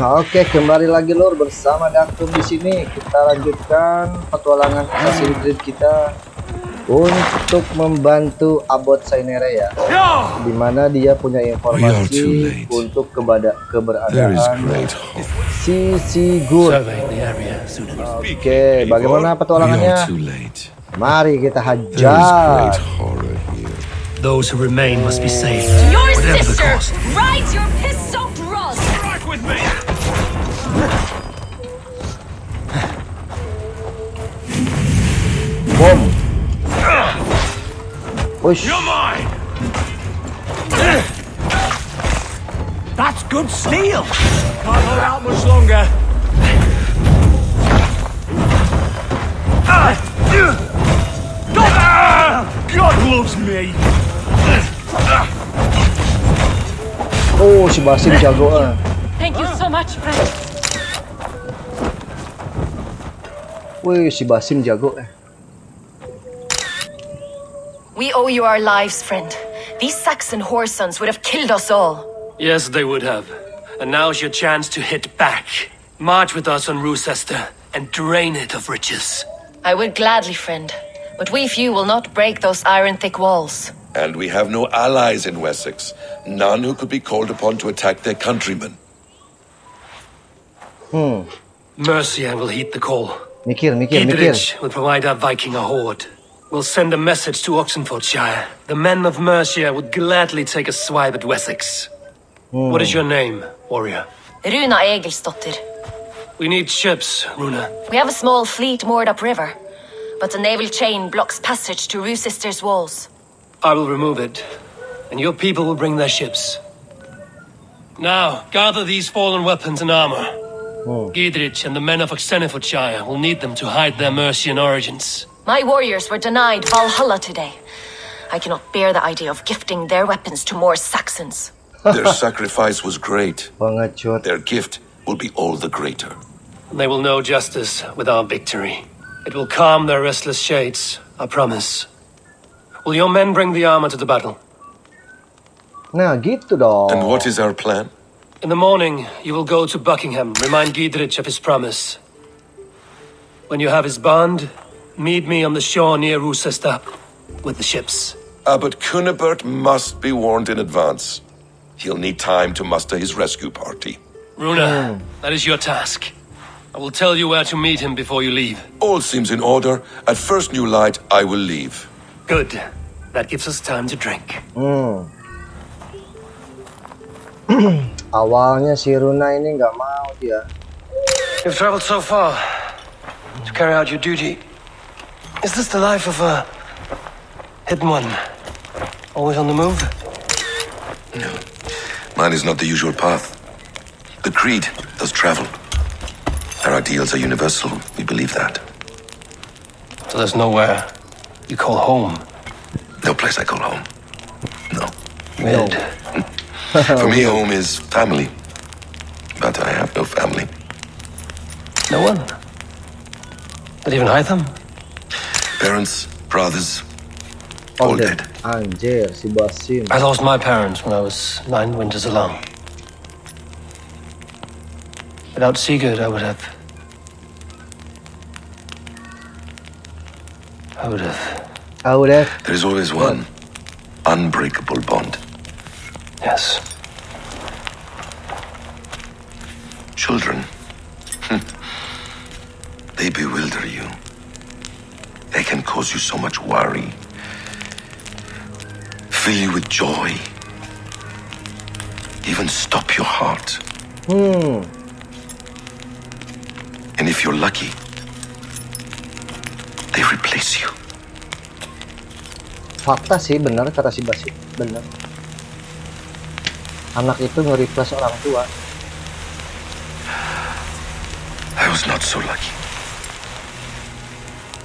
Oke, kembali lagi lur bersama Daktum di sini. Kita lanjutkan petualangan Assassin's Creed kita untuk membantu Abbot Sainere ya. Dimana dia punya informasi untuk keberadaan si Sigurd. Oke, bagaimana petualangannya? Mari kita hajar. Those who remain must be saved. Your sister rides your piss-soaked rug. Back with me. Boom. Push. You're mine. That's good steel. Can't hold out much longer. God loves me. Oh, si Basim jago ah. Thank you so much, friend. Wih, si Basim jago eh. We owe you our lives, friend. These Saxon whoresons would have killed us all. Yes, they would have. And now's your chance to hit back. March with us on Rochester and drain it of riches. I would gladly, friend. But we few will not break those iron-thick walls. And we have no allies in Wessex. None who could be called upon to attack their countrymen. Mercia will heed the call. Mikir. Gidrich will provide our Viking a horde. We'll send a message to Oxenfordshire. The men of Mercia would gladly take a swipe at Wessex. What is your name, warrior? Runa Egilsdotter. We need ships, Runa. We have a small fleet moored upriver, but the naval chain blocks passage to Rochester's walls. I will remove it, and your people will bring their ships. Now, gather these fallen weapons and armor. Gidrich and the men of Oxenfordshire will need them to hide their Mercian origins. My warriors were denied Valhalla today. I cannot bear the idea of gifting their weapons to more Saxons. Their sacrifice was great. Pengecut. Their gift will be all the greater. They will know justice with our victory. It will calm their restless shades, I promise. Will your men bring the armor to the battle? Nah, gitu dong. And what is our plan? In the morning, you will go to Buckingham, remind Gidrich of his promise. When you have his bond, meet me on the shore near Rochester with the ships. But Cunibert must be warned in advance. He'll need time to muster his rescue party. Runa, that is your task. I will tell you where to meet him before you leave. All seems in order. At first new light, I will leave. Good. That gives us time to drink. Awalnya si Runa ini nggak mau dia. You've traveled so far to carry out your duty. Is this the life of a hidden one? Always on the move? No. Mine is not the usual path. The Creed does travel. Our ideals are universal. We believe that. So there's nowhere you call home? No place I call home. No. Mid. For me, home is family. But I have no family. No one? Not even Hytham? Parents, brothers, all dead. Anjir, si Basim. I lost my parents when I was 9 winters alone. Without Sigurd, I would have... There is always one unbreakable bond. Yes. Children. They bewilder you. They can cause you so much worry. Fill you with joy. Even stop your heart. And if you're lucky, they replace you. Fakta sih, benar kata si Basim. Benar. Anak itu nge-replace orang tua. I was not so lucky.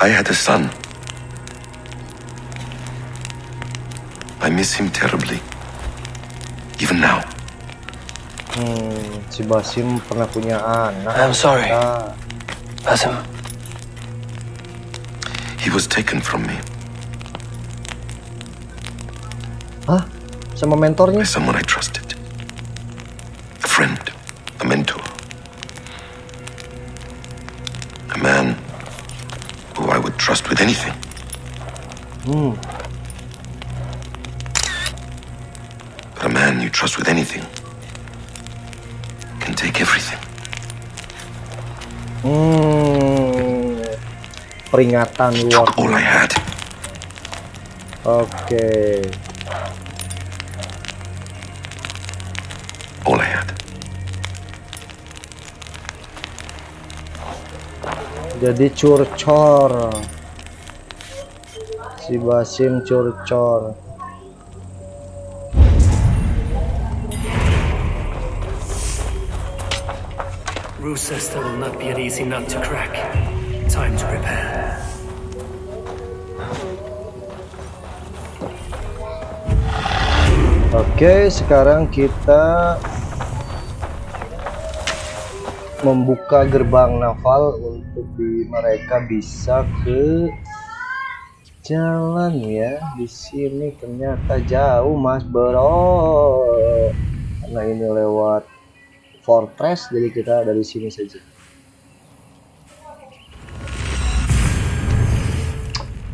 I had a son. I miss him terribly. Even now. Si Basim pernah punya anak. I'm sorry. Basim. He was taken from me. Hah? Sama mentornya? By someone I trusted. A friend, a mentor. trust with anything. But a man you trust with anything can take everything. Peringatan Took all I warning. had. Oke. All I had. Jadi curcor. Si Basim curcor. Rue says there will not be an easy nut to crack. Time to prepare. Oke, sekarang kita membuka gerbang naval untuk mereka bisa ke jalan ya. Di sini ternyata jauh Mas Bro. Karena ini lewat fortress, jadi kita dari sini saja.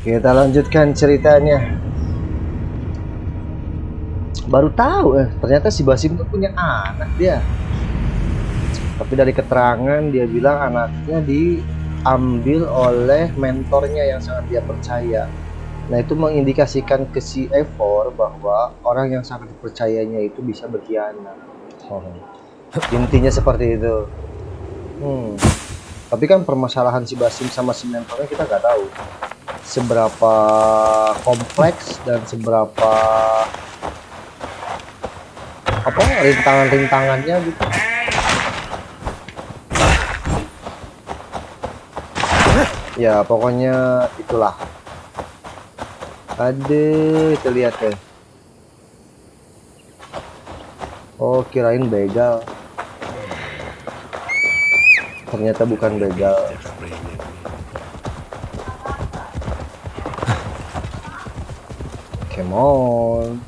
Kita lanjutkan ceritanya. Baru tahu ternyata si Basim tuh punya anak dia. Tapi dari keterangan dia bilang anaknya diambil oleh mentornya yang sangat dia percaya. Nah, itu mengindikasikan ke si Eivor bahwa orang yang sangat dipercayanya itu bisa berkhianat. Intinya seperti itu. Tapi kan permasalahan si Basim sama si mentornya kita nggak tahu seberapa kompleks dan seberapa rintangan-rintangannya gitu. Ya pokoknya itulah. Aduh, kita lihat ya. Oh, kirain begal. Ternyata bukan begal. Come on.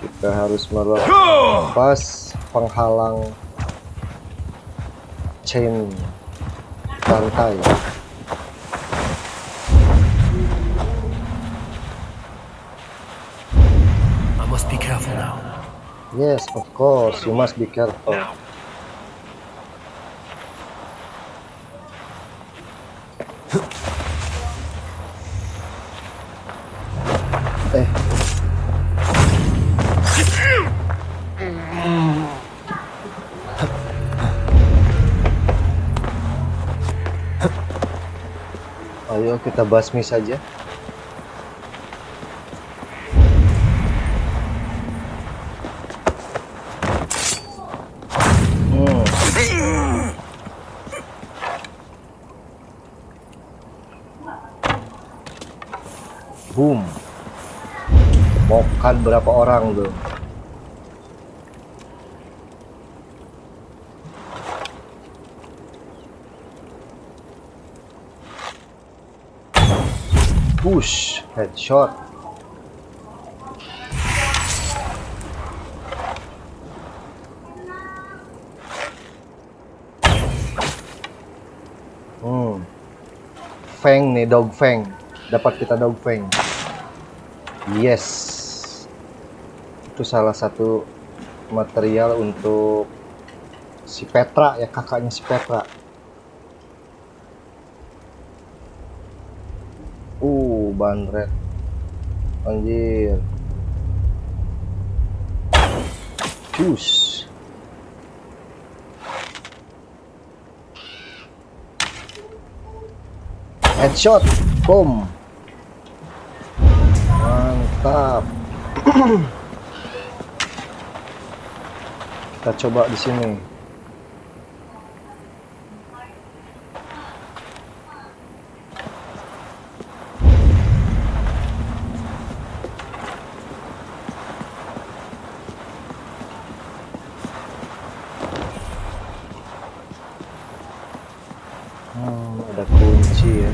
Kita harus melepas penghalang chain rantai. I must be careful now. Yes, of course, you must be careful. Ayo kita basmi saja. Boom. Mokan berapa orang tuh? Push, headshot. Fang nih, dog fang. Dapat kita dog fang. Yes. Itu salah satu material untuk si Petra ya, kakaknya si Petra. Banret. Anjir. Push. Headshot. Boom. Mantap. Kita coba di sini. Ada kunci ya.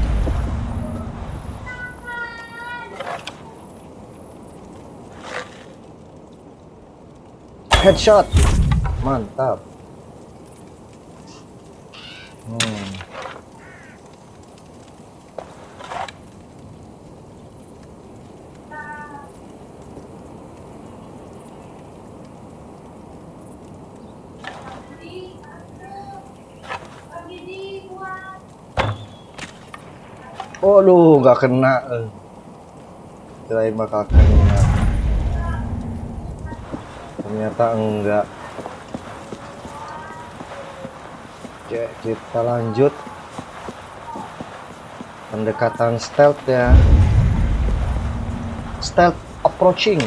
Headshot. Mantap. Oh lu nggak kena. Kirain bakal kena. Ternyata enggak. Oke, kita lanjut. Pendekatan stealth ya. Stealth approaching.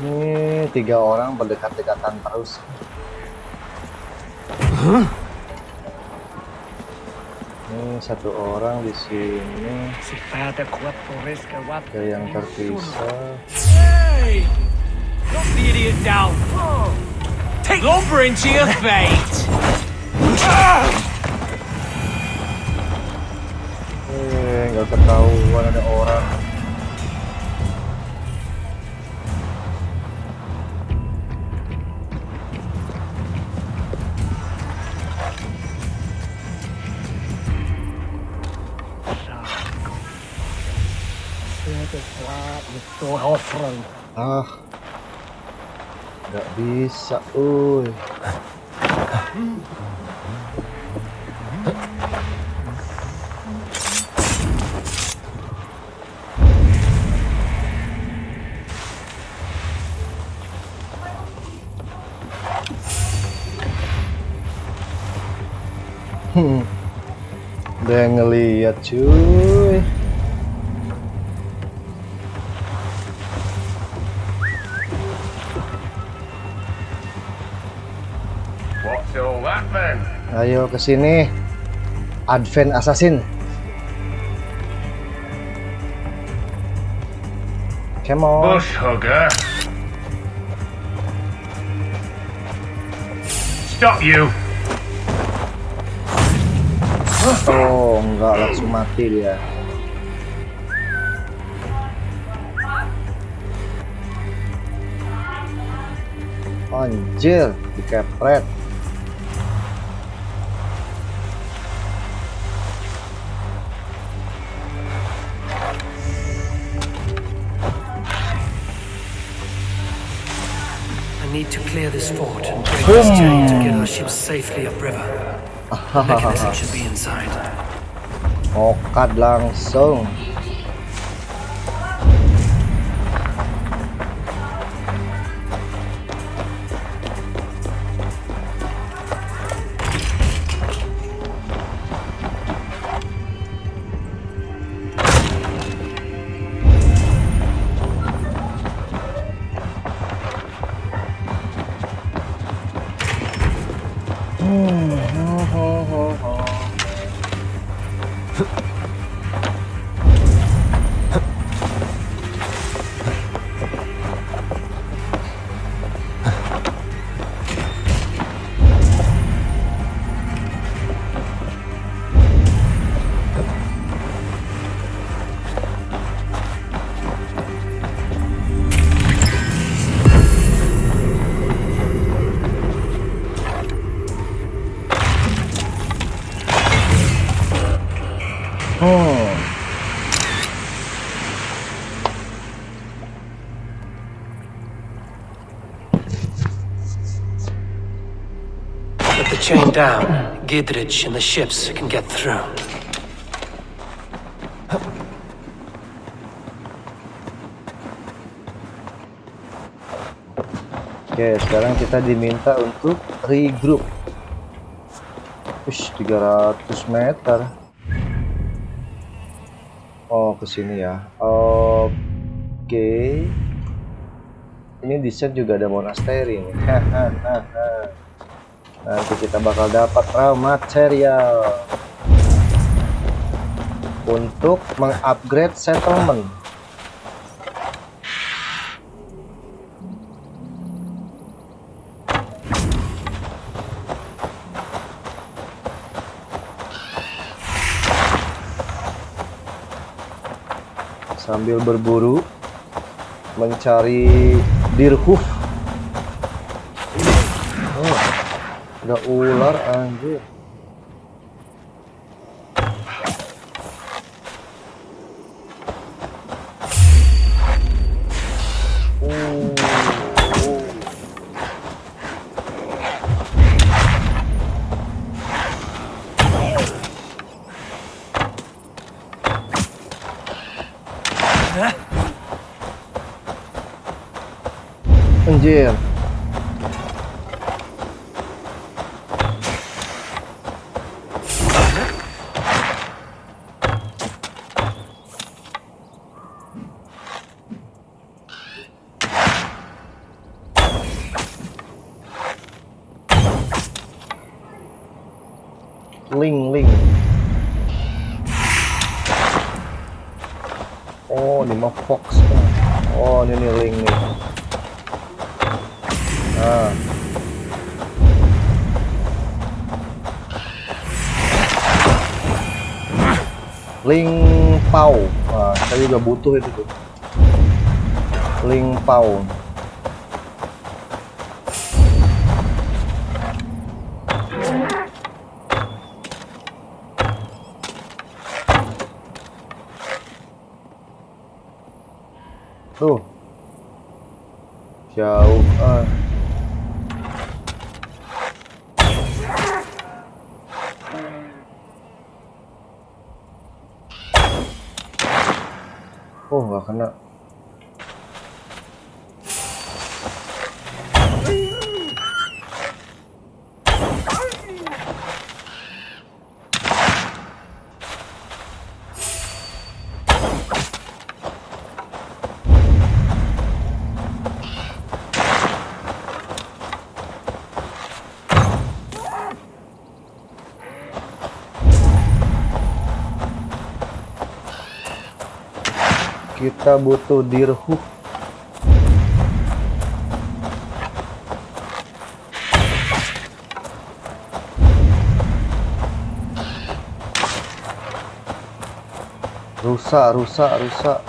Ini 3 orang berdekat-dekatan terus. Ini 1 orang di sini. Ada yang terpisah. Hey! Knock the idiot down! Take lumber into your fate! Nggak ketahuan ada orang. Nggak bisa, uy. Udah ngeliat cuy. Ayo ke sini, Advent Assassin. Come on. Bush hugger! Stop you! Oh, enggak, langsung mati dia. Anjir, dikepret. I need to clear this fort and break this chain to get our ships safely upriver. The mechanism should be inside. Mokat langsung. Let the chain down. Gidrich and the ships can get through. Oke, sekarang kita diminta untuk regroup. 300 meter. Oh, ke sini ya. Oke. Ini di set juga ada monastery nih. Nanti kita bakal dapat raw material untuk mengupgrade settlement. sambil berburu mencari dirhuf. Oh, ada ular anjir. Anjir. Link. Oh, ini mah fox. Oh, ini nih link nih. Ah. Link pau. Nah, saya juga butuh itu tuh. Link pau. Tuh. Jauh. Oh, nggak kena. Kita butuh dirhuf. Rusak.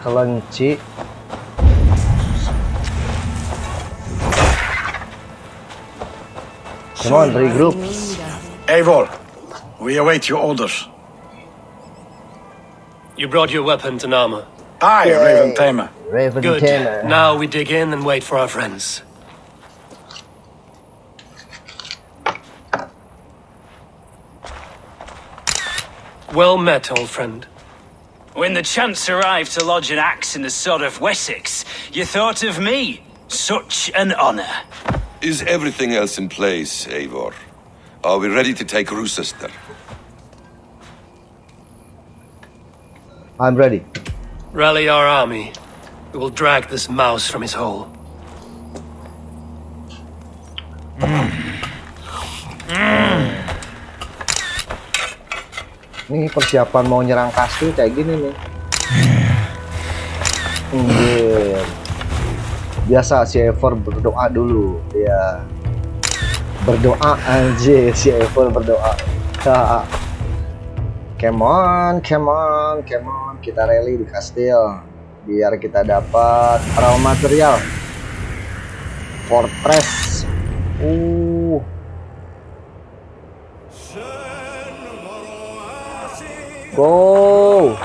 Kelenci. Come on, regroup. Eivor, we await your orders. You brought your weapons and armor. Aye, Yay. Raven Tamer. Raven Good. Tamer. Now we dig in and wait for our friends. Well met, old friend. When the chance arrived to lodge an axe in the sod of Wessex, you thought of me. Such an honor. Is everything else in place, Eivor? Are we ready to take Rochester? I'm ready. Rally our army. We will drag this mouse from his hole. Nih persiapan mau nyerang kastil kayak gini nih. Biasa si Eivor berdoa dulu. Ya. Berdoa aja si Eivor berdoa. Come on. Kita rally di kastil biar kita dapat raw material. Fortress. Go.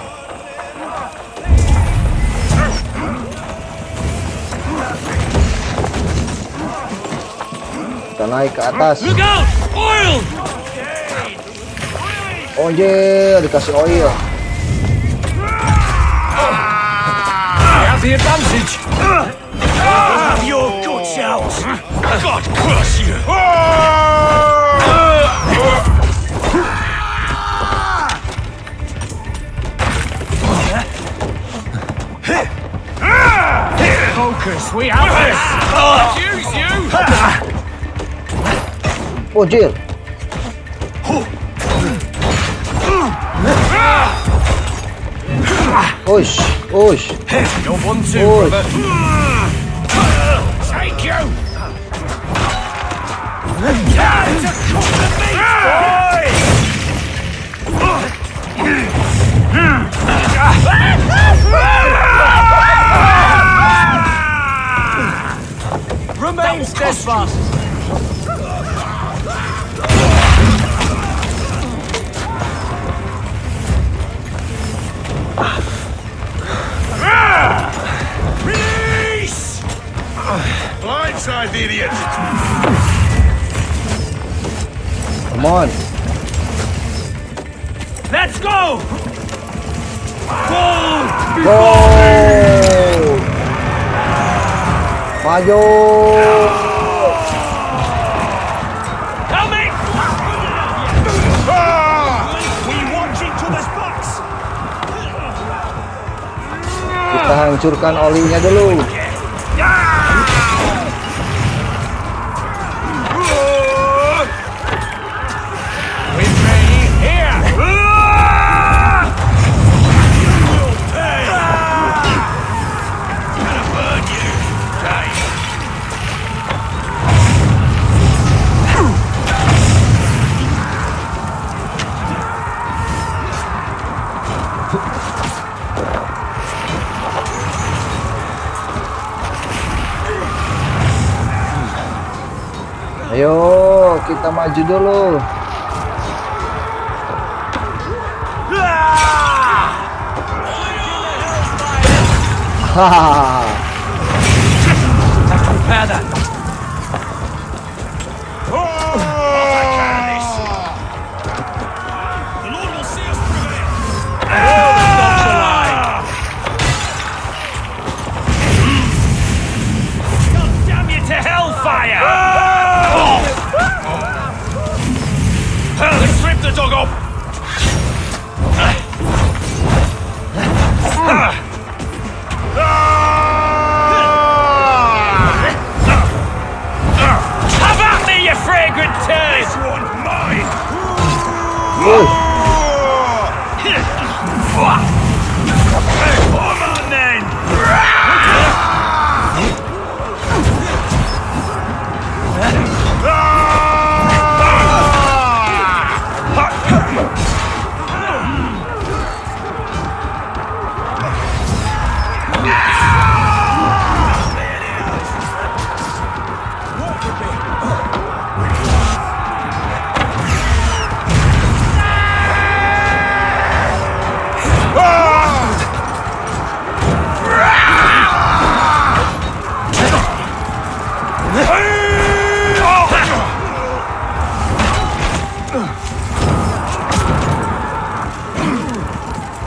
Kita naik ke atas. Look out! Oil! Oh yeah, dikasih oil. I have the advantage. Have your guts out. God curse you. Focus, we have this. Use you. Oh jir. Oish. You're one too, Oi. brother. Take you. To cut the meat, boy. fast. Release! Blindside the idiot! Come on. Let's go! Fall Go. before me! Maju. Help me! We watch each other's backs! Kita hancurkan olinya dulu. With me here! You will pay! Gonna burn you, Dave. Ayo, kita maju dulu. Hahaha. Have to repair that. The Lord will see us through it. Oh, the dogs are alive. God damn you to hellfire! Let's rip the dog off. Have at me, you fragrant turd! This one's mine! Come on then!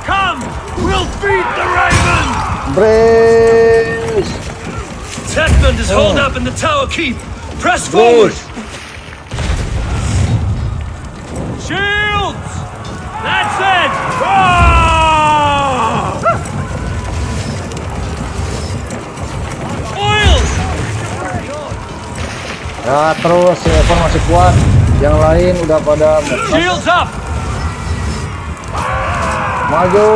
Come! We'll beat the Raven! Brace. Tetmund is holed up in the tower keep. Press forward! Brace. Shields! That's it! Ah! Oil! Ya terus si Eivor masih kuat. Yang lain udah pada Shields up! maju.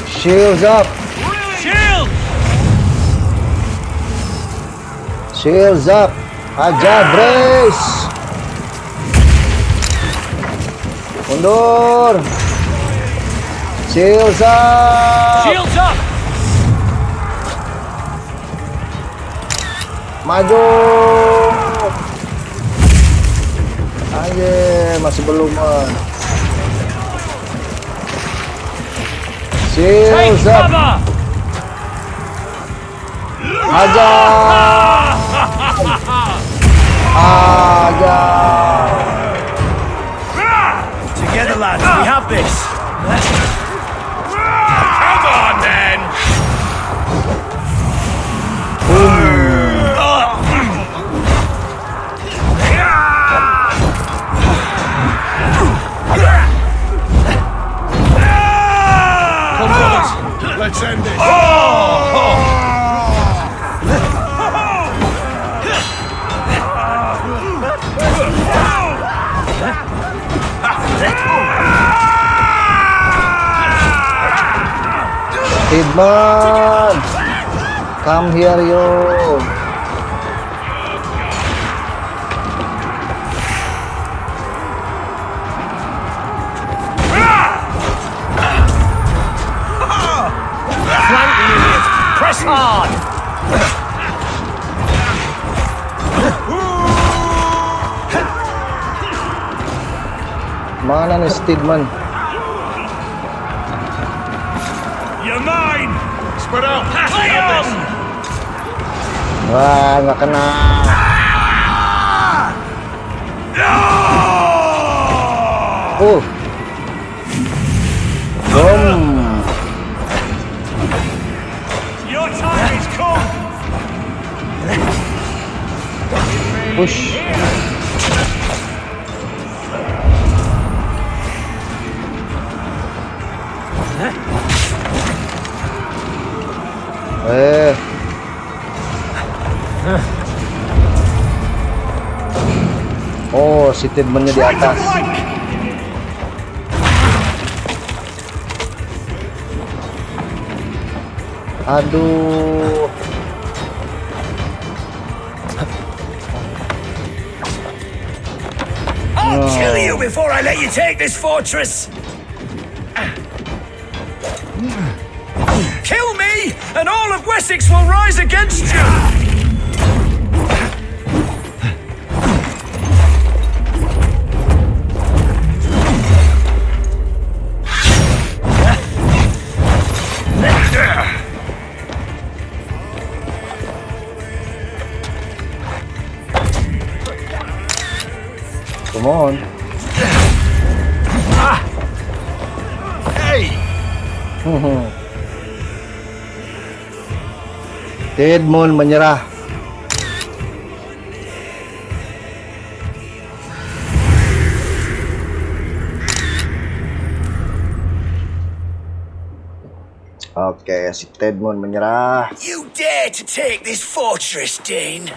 Shields up. Shields! Shields up. Aja brace. Mundur. Shields up. Shields up! Maju. Anjir, masih belum. Take Shields up. cover! Aja. Aja. Together, lads, we have this! Come on, then! Come on, let's end this. Hidman, come here yo. Flank the Union! hard! Mana nih Steedman? You're mine! Spread out! Play on! Wah, nggak kena. Boom. Your time is come! Push. Oh, si Tidmannya di atas. Aduh. I'll kill you before I let you take this fortress! Kill me, and all of Wessex will rise against you! Come on. Hey! Tidman menyerah. Oke, si Tidman menyerah. You dare to take this fortress, Dane?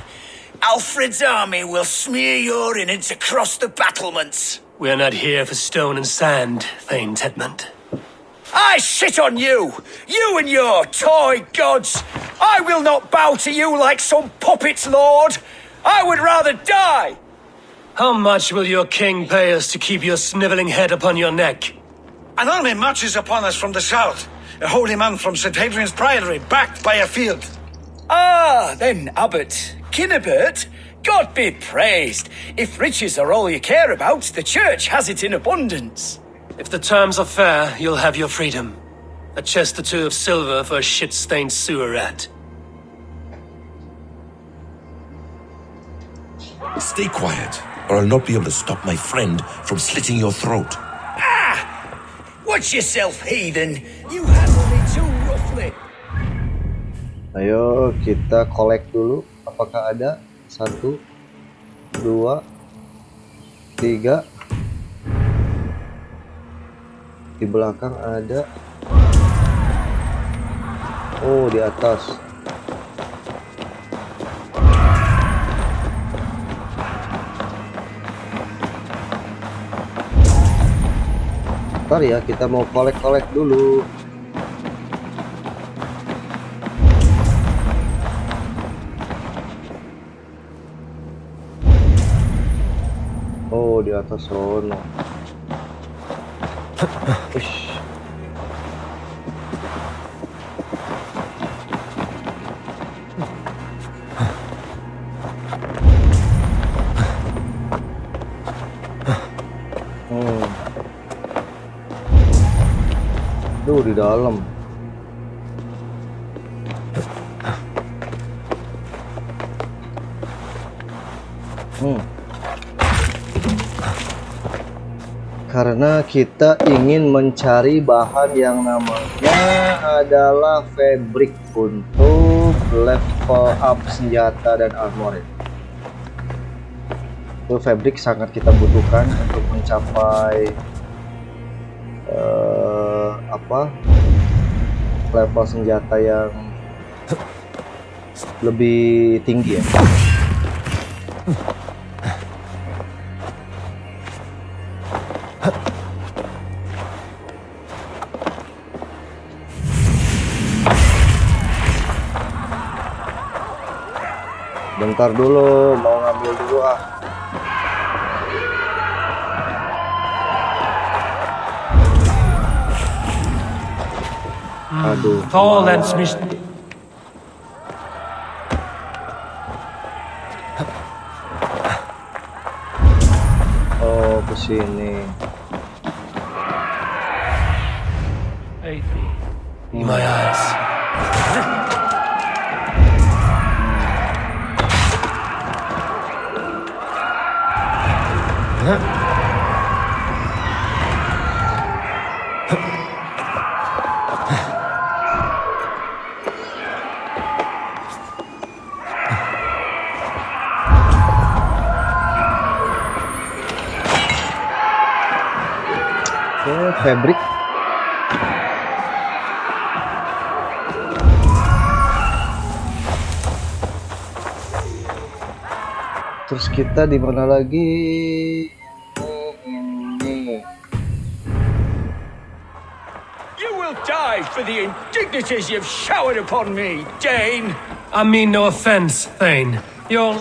Alfred's army will smear your innards across the battlements. We are not here for stone and sand, Thane Tedmund. I shit on you! You and your toy gods! I will not bow to you like some puppet's lord! I would rather die! How much will your king pay us to keep your snivelling head upon your neck? An army marches upon us from the south. A holy man from St. Hadrian's Priory, backed by a field. Ah, then, Abbot Kinnebert, God be praised. If riches are all you care about, the church has it in abundance. If the terms are fair, you'll have your freedom. A chest or two of silver for a shit-stained sewer rat. Stay quiet, or I'll not be able to stop my friend from slitting your throat. Watch yourself, heathen. You handle me too roughly. Ayo kita collect dulu. Apakah ada? 1, 2, 3. Di belakang ada. Oh, di atas. Ntar ya, kita mau collect dulu. Oh, di atas sono. Ush. Duh, di dalam. Karena kita ingin mencari bahan yang namanya adalah fabric untuk level up senjata dan armor. Itu fabric sangat kita butuhkan untuk mencapai level senjata yang lebih tinggi ya. Bentar dulu, mau ngambil dulu ah. Aduh. Thorlands Mistery. ke sini. Aid me. Be my eyes. Fabric. Terus kita di mana lagi? Ini. You will die for the indignities you've showered upon me, Dane. I mean no offense, Thane. You're...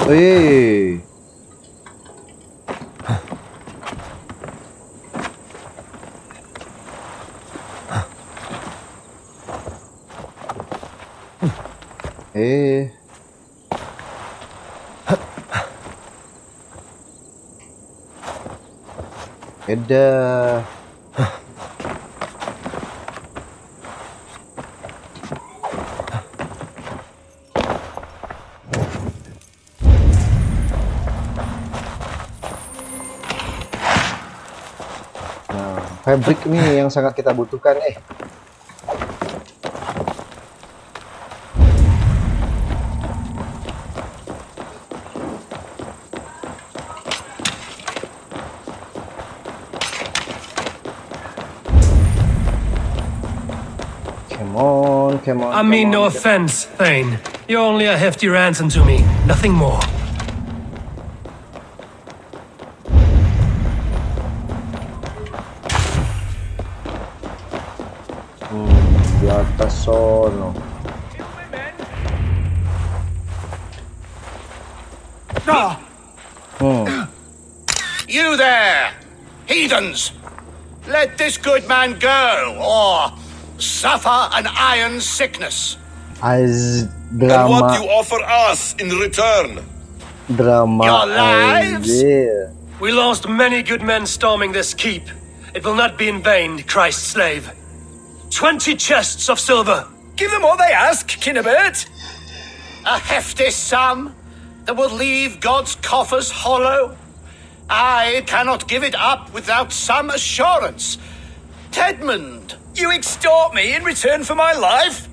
Wih. Edah. Fabric nih yang sangat kita butuhkan. Come on. I mean no offense, Thane. You're only a hefty ransom to me, nothing more. Di atas sono. You there, heathens! Let this good man go, or suffer an iron sickness. As And drama. what you offer us in return? Drama. Your lives? Aja. We lost many good men storming this keep. It will not be in vain, Christ's slave. 20 chests of silver. Give them all they ask, Kinnebert. A hefty sum that will leave God's coffers hollow. I cannot give it up without some assurance. Tedmund, you extort me in return for my life?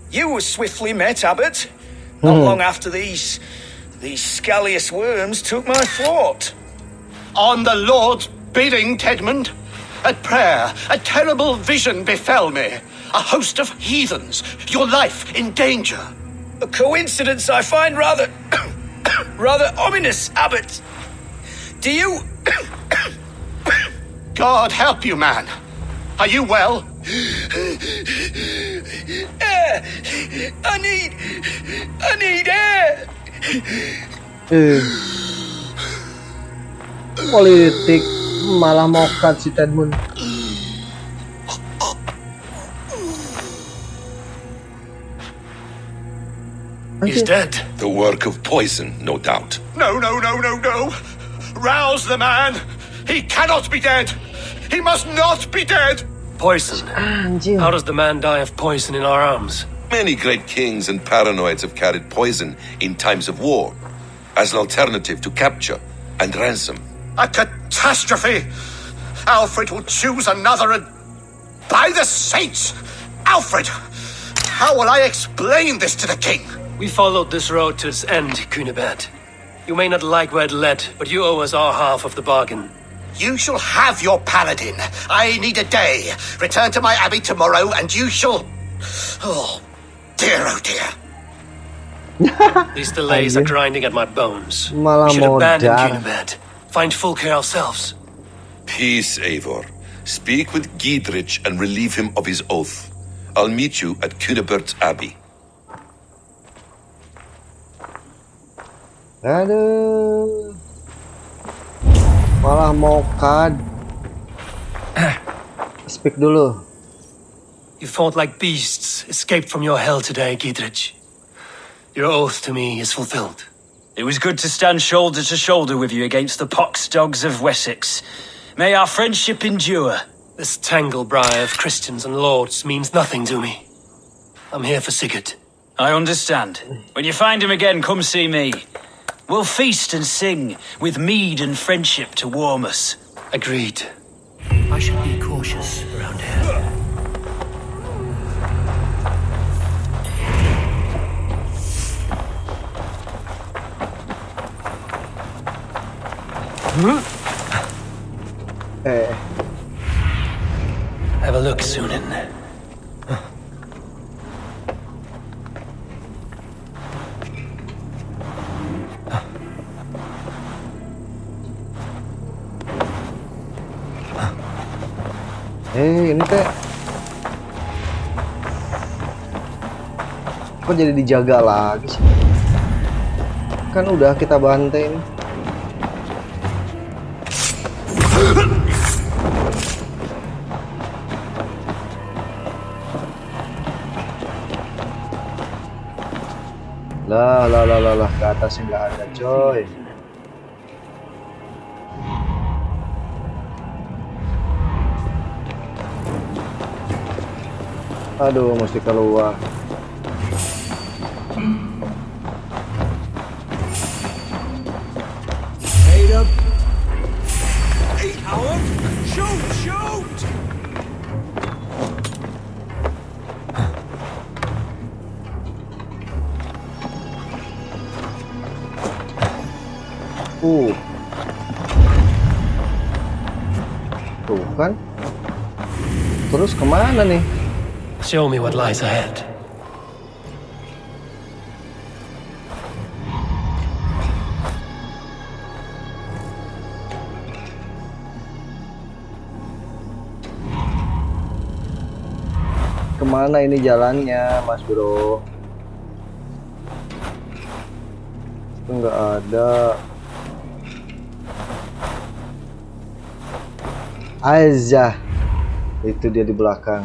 You were swiftly met, Abbot. Not long after these scallious worms took my fort. On the Lord's bidding, Tedmund. At prayer, a terrible vision befell me. A host of heathens, your life in danger. A coincidence I find rather... rather ominous, Abbot. Do you... God help you, man. Are you well? Air! I need air! Politik malah mau cut si Tedmund. He's dead. The work of poison, no doubt. No. Rouse the man. He cannot be dead. He must not be dead. Poison. How does the man die of poison in our arms? Many great kings and paranoids have carried poison in times of war as an alternative to capture and ransom. A catastrophe. Alfred will choose another and... By the saints! Alfred! How will I explain this to the king? We followed this road to its end, Cunibert. You may not like where it led, but you owe us our half of the bargain. You shall have your paladin. I need a day. Return to my abbey tomorrow and you shall... Oh dear. These delays are grinding at my bones. Malah We should mau abandon dar. Cunibert. Find Fulke ourselves. Peace, Eivor. Speak with Giedrich and relieve him of his oath. I'll meet you at Cunibert Abbey. Aduh. Malah mau kad. Speak dulu. You fought like beasts, escaped from your hell today, Gidrich. Your oath to me is fulfilled. It was good to stand shoulder to shoulder with you against the pox dogs of Wessex. May our friendship endure. This tangle-briar of Christians and lords means nothing to me. I'm here for Sigurd. I understand. When you find him again, come see me. We'll feast and sing, with mead and friendship to warm us. Agreed. I should be cautious around here. Have a look, Sunan. Ini teh kok jadi dijaga lagi sih? Kan udah kita bantai nih. Lah, ke atasnya nggak ada, coy. Aduh, mesti keluar. Tuh kan. Terus kemana nih? Show me what lies ahead. Kemana ini jalannya, Mas Bro? Itu nggak ada. Aja, itu dia di belakang.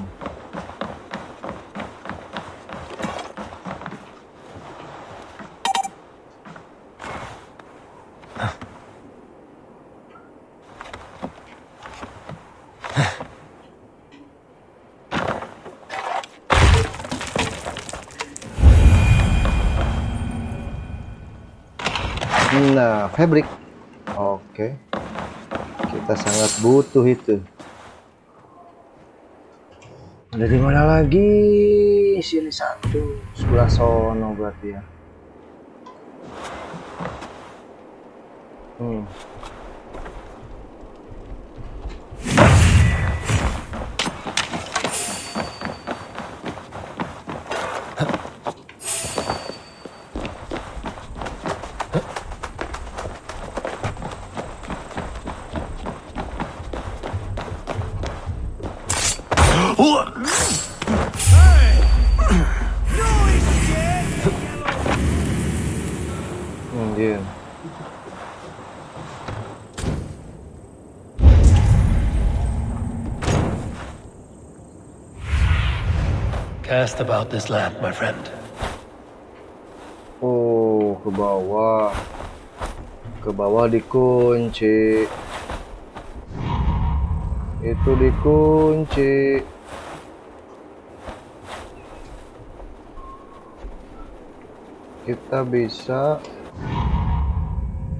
Nah, fabric. Oke. Kita sangat butuh itu. Ada di mana lagi? Sini satu, sebelah sono berarti ya. Dia. Cast about this land, my friend. Oh, ke bawah. Ke bawah dikunci. Itu dikunci. Kita bisa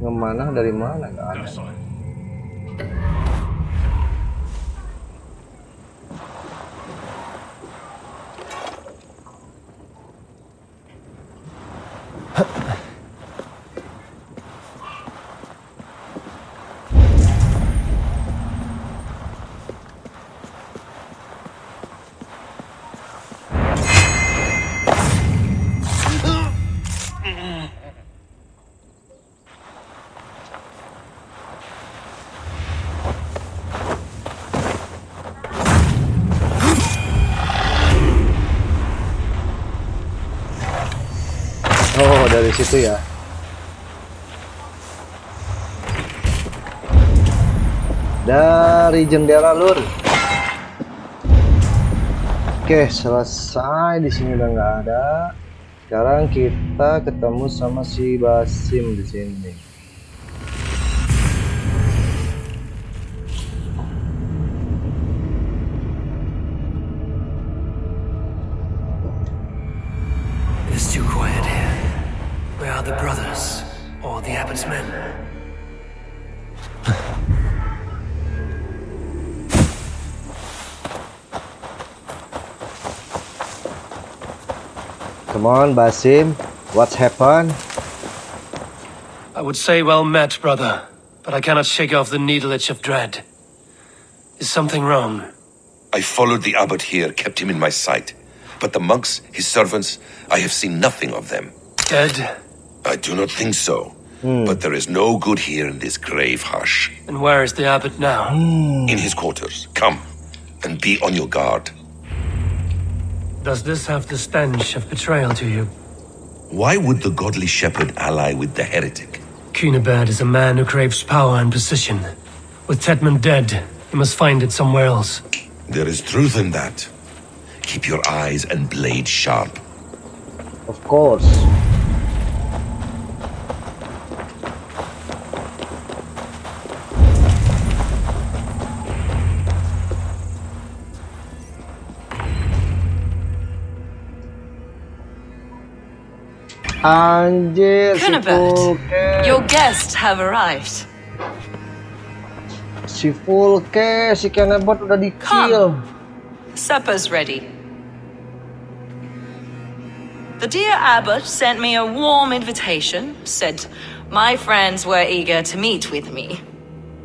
ngemanah dari mana? Nggak ada. Oh, dari situ ya. Dari jendela lur. Oke, selesai. Di sini udah nggak ada. Sekarang kita ketemu sama si Basim di sini. It's too quiet here. Where are the brothers? Or the abbot's men? Come on, Basim. What's happened? I would say well met, brother, but I cannot shake off the needle itch of dread. Is something wrong? I followed the abbot here, kept him in my sight. But the monks, his servants, I have seen nothing of them. Dead? I do not think so. But there is no good here in this grave hush. And where is the abbot now? In his quarters. Come, and be on your guard. Does this have the stench of betrayal to you? Why would the godly shepherd ally with the heretic? Cunibert is a man who craves power and position. With Tedman dead, he must find it somewhere else. There is truth in that. Keep your eyes and blade sharp. Of course. Anjir, si Cunibert, Fulke. your guests have arrived. Si Fulke, si Cunibert udah di-kill. Supper's ready. The dear abbot sent me a warm invitation, said my friends were eager to meet with me.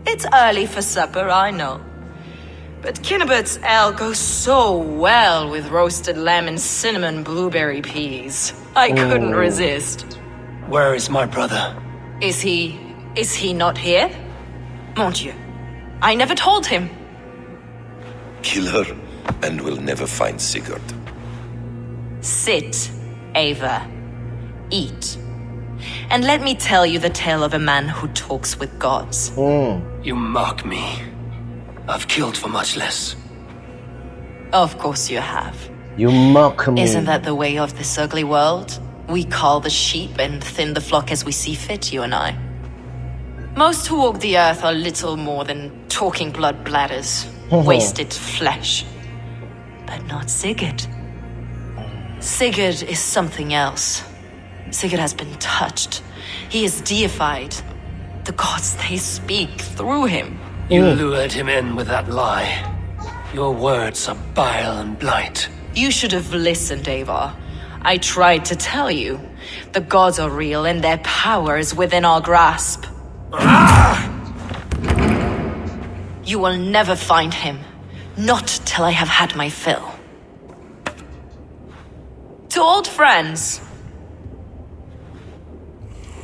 It's early for supper, I know. But Cunibert's ale goes so well with roasted lamb and cinnamon blueberry peas. I couldn't resist. Where is my brother? Is he not here? Mon Dieu, I never told him. Kill her, and we'll never find Sigurd. Sit, Eivor. Eat. And let me tell you the tale of a man who talks with gods. You mock me. I've killed for much less. Of course you have. You mock me. Isn't that the way of this ugly world? We call the sheep and thin the flock as we see fit, you and I. Most who walk the earth are little more than talking blood bladders, wasted flesh. But not Sigurd. Sigurd is something else. Sigurd has been touched. He is deified. The gods, they speak through him. You lured him in with that lie. Your words are bile and blight. You should have listened, Eivor. I tried to tell you. The gods are real and their power is within our grasp. You will never find him. Not till I have had my fill. To old friends.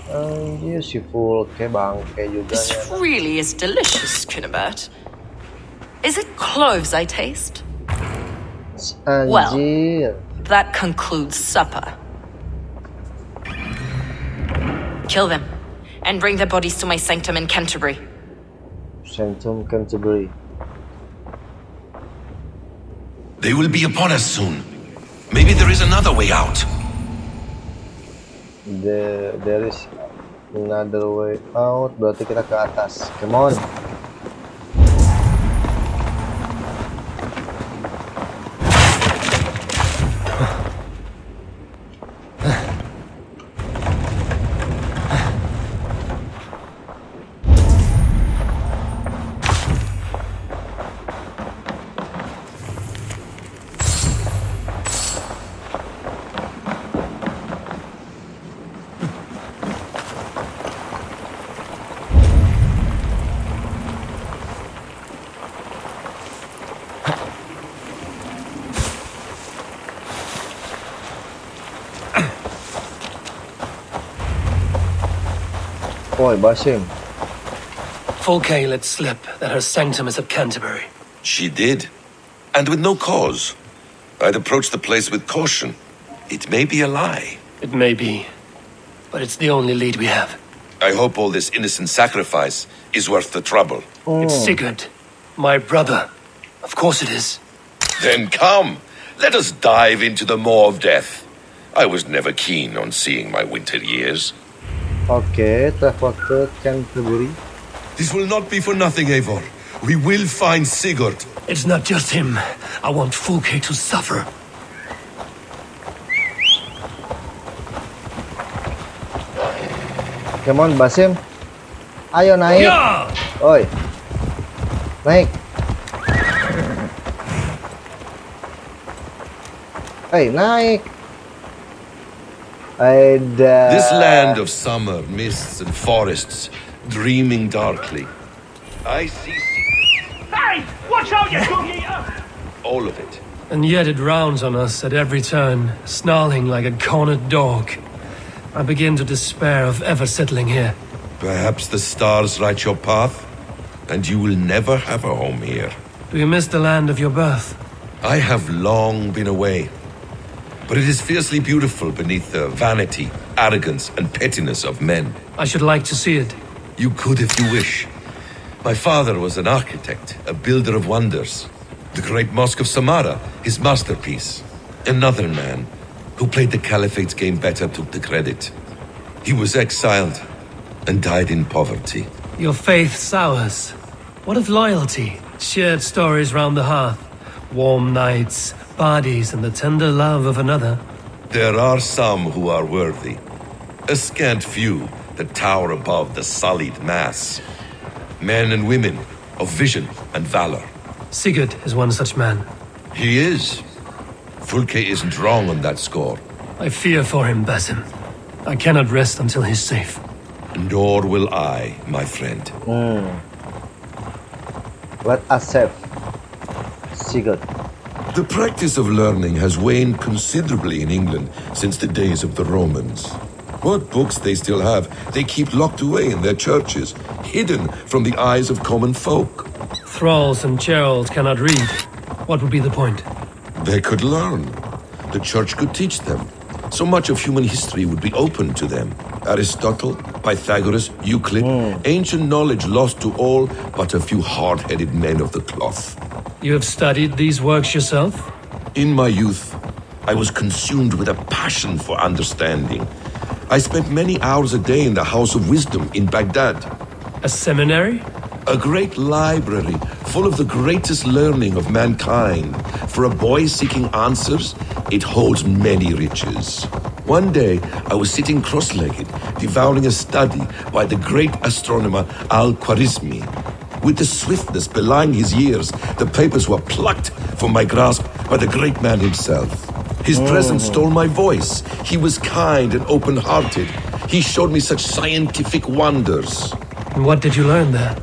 Anjir, si Fulke bangke juga This ya. really is delicious, Cunibert. Is it cloves I taste? Anjir. That concludes supper. Kill them, and bring their bodies to my sanctum in Canterbury. Sanctum Canterbury. They will be upon us soon. Maybe there is another way out. There is another way out. Berarti kita ke atas. Come on. Oi, Basim. Fulke let slip that her sanctum is at Canterbury. She did, and with no cause. I'd approach the place with caution. It may be a lie. It may be, but it's the only lead we have. I hope all this innocent sacrifice is worth the trouble. It's Sigurd, my brother. Of course it is. Then come, let us dive into the maw of death. I was never keen on seeing my winter years. Oke, travel ke Canterbury. This will not be for nothing, Eivor. We will find Sigurd. It's not just him. I want Fulke to suffer. Come on, Basim. Ayo naik. Yeah! Oi. Naik. Hey, naik. This land of summer, mists and forests, dreaming darkly. I see Hey! Watch out, you doggy! all of it. And yet it rounds on us at every turn, snarling like a cornered dog. I begin to despair of ever settling here. Perhaps the stars write your path, and you will never have a home here. Do you miss the land of your birth? I have long been away, but it is fiercely beautiful beneath the vanity, arrogance, and pettiness of men. I should like to see it. You could if you wish. My father was an architect, a builder of wonders. The great Mosque of Samarra, his masterpiece. Another man, who played the Caliphate's game better, took the credit. He was exiled and died in poverty. Your faith sours. What of loyalty? Shared stories round the hearth. Warm nights, parties, and the tender love of another. There are some who are worthy. A scant few that tower above the sullied mass. Men and women of vision and valor. Sigurd is one such man. He is. Fulke isn't wrong on that score. I fear for him, Basim. I cannot rest until he's safe. Nor will I, my friend. Let us save Sigurd. The practice of learning has waned considerably in England since the days of the Romans. What books they still have, they keep locked away in their churches, hidden from the eyes of common folk. Thralls and churls cannot read. What would be the point? They could learn. The church could teach them. So much of human history would be open to them. Aristotle, Pythagoras, Euclid, ancient knowledge lost to all but a few hard-headed men of the cloth. You have studied these works yourself? In my youth, I was consumed with a passion for understanding. I spent many hours a day in the House of Wisdom in Baghdad. A seminary? A great library full of the greatest learning of mankind. For a boy seeking answers, it holds many riches. One day, I was sitting cross-legged, devouring a study by the great astronomer Al-Khwarizmi. With the swiftness belying his years, the papers were plucked from my grasp by the great man himself. His presence stole my voice. He was kind and open-hearted. He showed me such scientific wonders. And what did you learn there?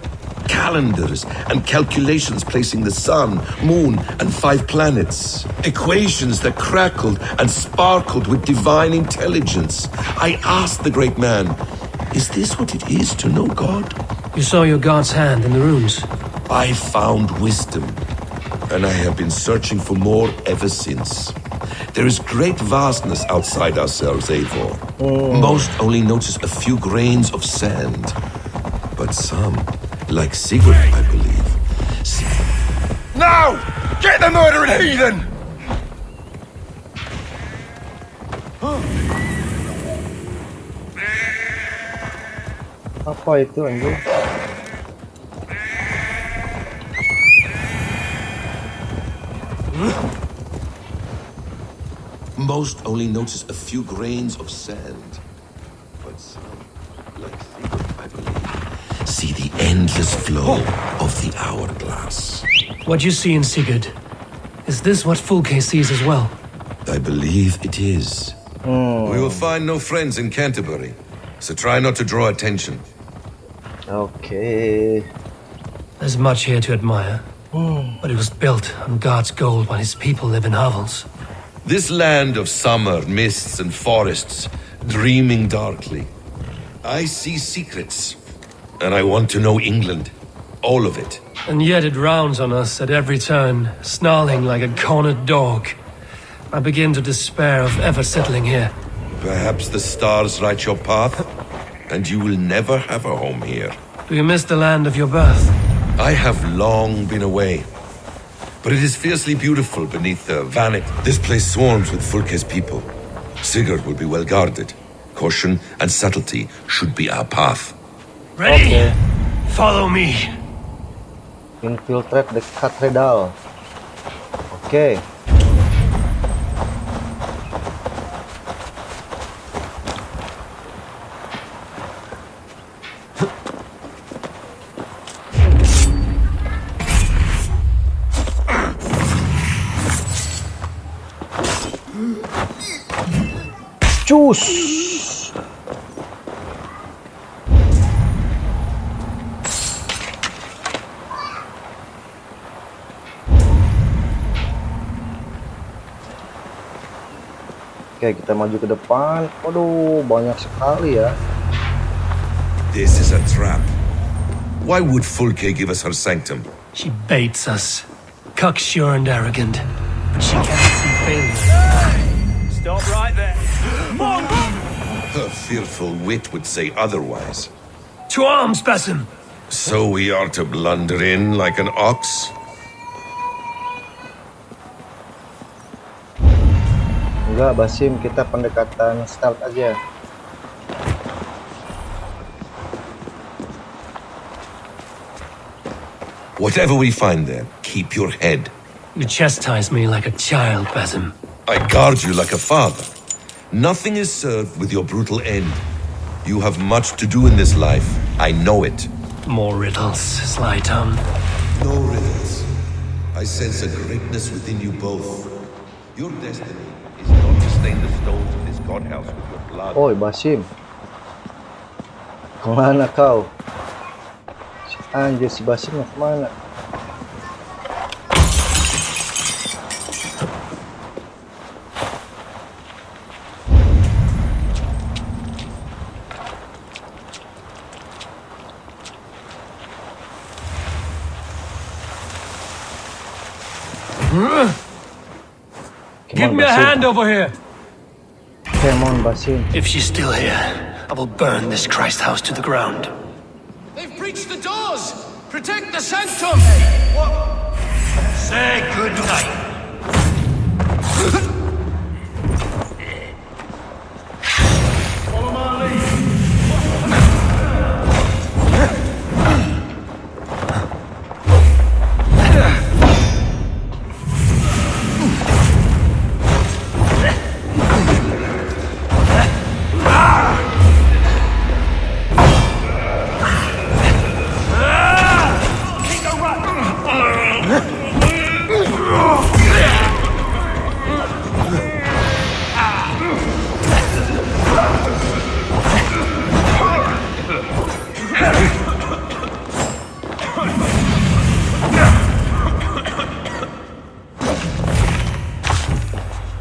Calendars and calculations placing the sun, moon, and 5 planets. Equations that crackled and sparkled with divine intelligence. I asked the great man, is this what it is to know God? You saw your God's hand in the runes. I found wisdom, and I have been searching for more ever since. There is great vastness outside ourselves, Eivor. Most only notice a few grains of sand. But some, like Sigurd, I believe. Now! Get the murdering heathen! Apa itu anjing? Most only notice a few grains of sand. But some, like Sigurd, I believe, see the endless flow of the hourglass. What you see in Sigurd, is this what Fulke sees as well? I believe it is. We will find no friends in Canterbury, so try not to draw attention. Oke. There's much here to admire, but it was built on God's gold while his people live in hovels. This land of summer, mists and forests, dreaming darkly. I see secrets, and I want to know England. All of it. And yet it rounds on us at every turn, snarling like a cornered dog. I begin to despair of ever settling here. Perhaps the stars write your path, and you will never have a home here. Do you miss the land of your birth? I have long been away, but it is fiercely beautiful beneath the Vanik. This place swarms with Fulke's people. Sigurd will be well guarded. Caution and subtlety should be our path. Ready? Okay. Follow me. Infiltrate the cathedral. Oke. Cus. Oke, kita maju ke depan. Waduh, banyak sekali ya. This is a trap. Why would Fulke give us her sanctum? She baits us. Cocksure and arrogant. But she can't see failure. Stop right there. Her fearful wit would say otherwise. To arms, Basim! So we are to blunder in like an ox? Enggak, Basim, kita pendekatan stealth aja. Whatever we find there, keep your head. You chastise me like a child, Basim. I guard you like a father. Nothing is served with your brutal end. You have much to do in this life. I know it. More riddles, sly tongue. No riddles. I sense a greatness within you both. Your destiny is not to stain the stones of this godhouse with your blood. Oi, Basim. Kemana kau? Anjir, si Basim mau kemana? Give me a hand over here. Come on, Basim. If she's still here, I will burn this Christ house to the ground. They've breached the doors! Protect the sanctum! What? Say good night. Follow my lead.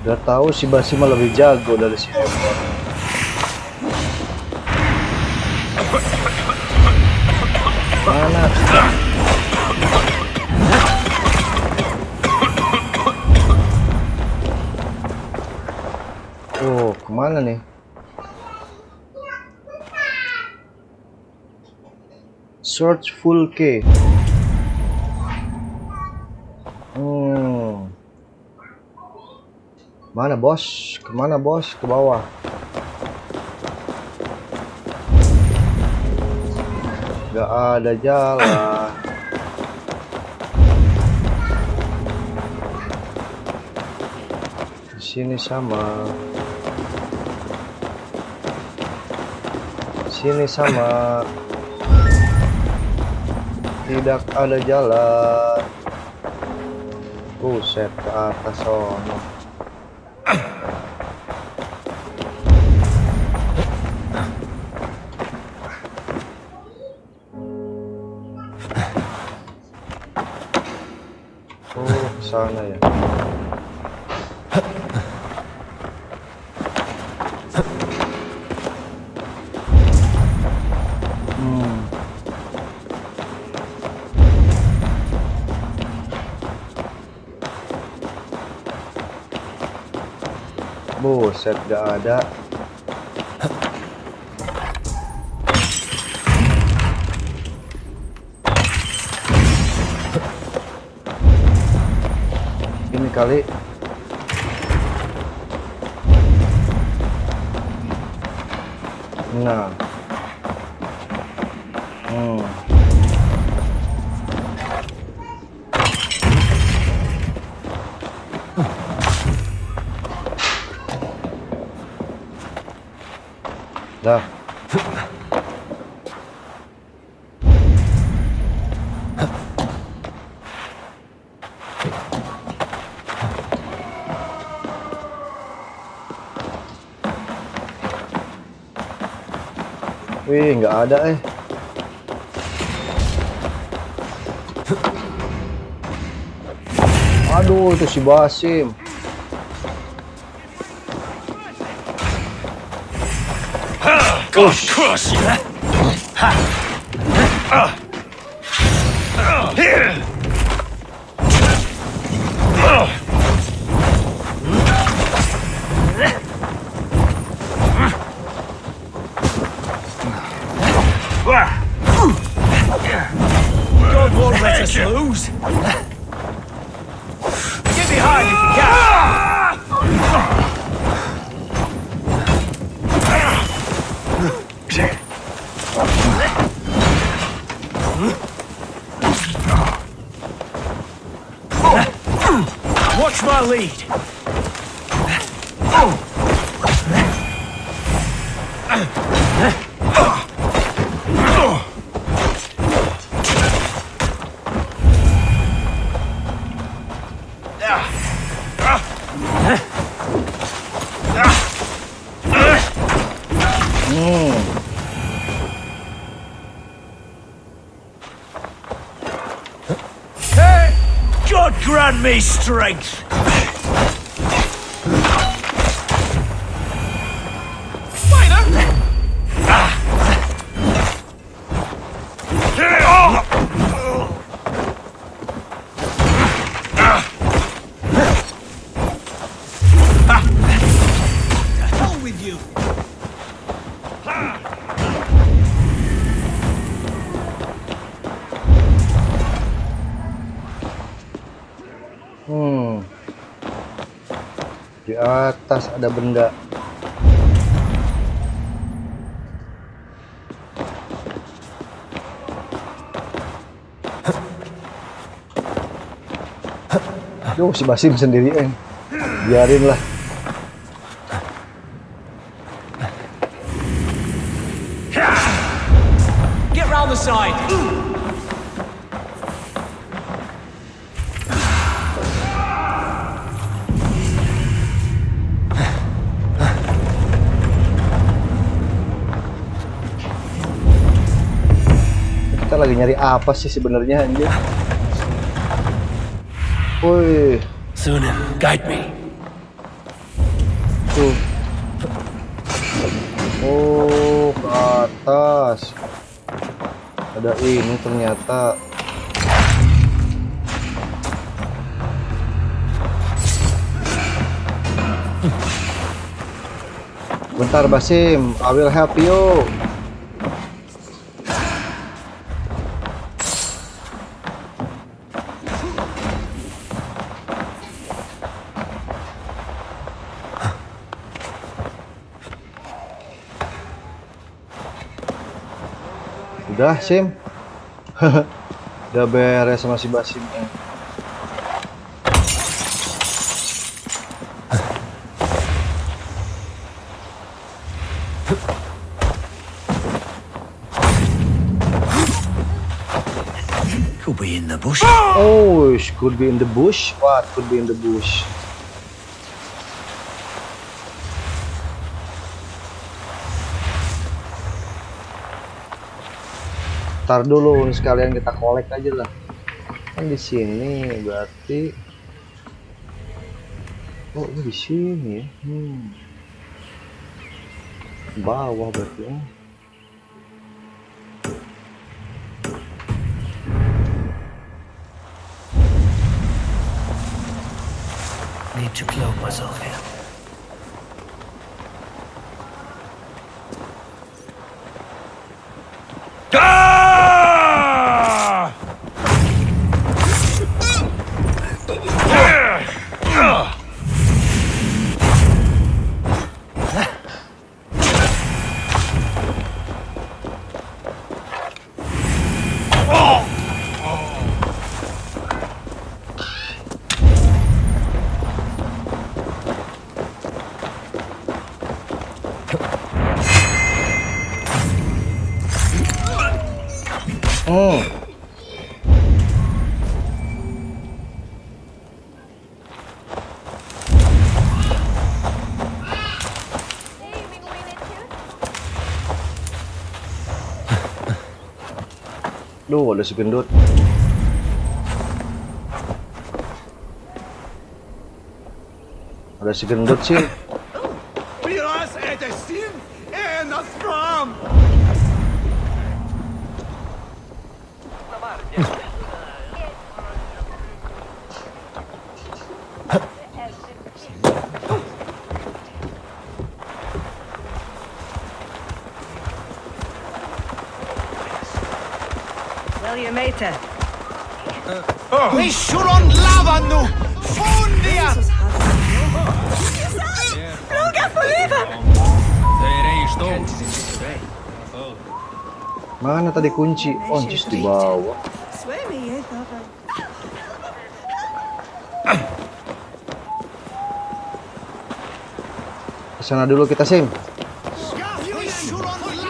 Udah tahu si Basim lebih jago dari si Eivor. Mana? Oh, kemana nih? Search Fulke. Mana bos? Kemana bos? Ke bawah. Gak ada jalan. Di sini sama. Sini sama. Tidak ada jalan. Buset, ke atas sono. Sana ya. Buset, gak ada. Ini kali. Nah. Dah. Wih, nggak ada Aduh, itu si Basim. Cross you. God won't let us lose. Get behind if you can. Watch my lead. God grant me strength. Di atas ada benda. Aduh, si Basim sendirian. Biarin lah. Get round the side. Kita lagi nyari apa sih sebenarnya anjir? Woi, Sunan, guide me. tuh. Oh, ke atas. Ada ini ternyata. Bentar Basim, I will help you. Udah Sim. Udah beres sama si Basim. Could be in the bush. Oh, could be in the bush. What could be in the bush? Ntar dulu, sekalian kita kolek aja lah. Kan di sini berarti. Oh, ini di sini ya. Bawah berarti. Need to cloak myself here. Duh, ada si gendut. Ada si gendut sih. Vi suron lava nu! Fundia! Mana tadi kunci? Oh, just di bawah. Kesana dulu kita, Sim.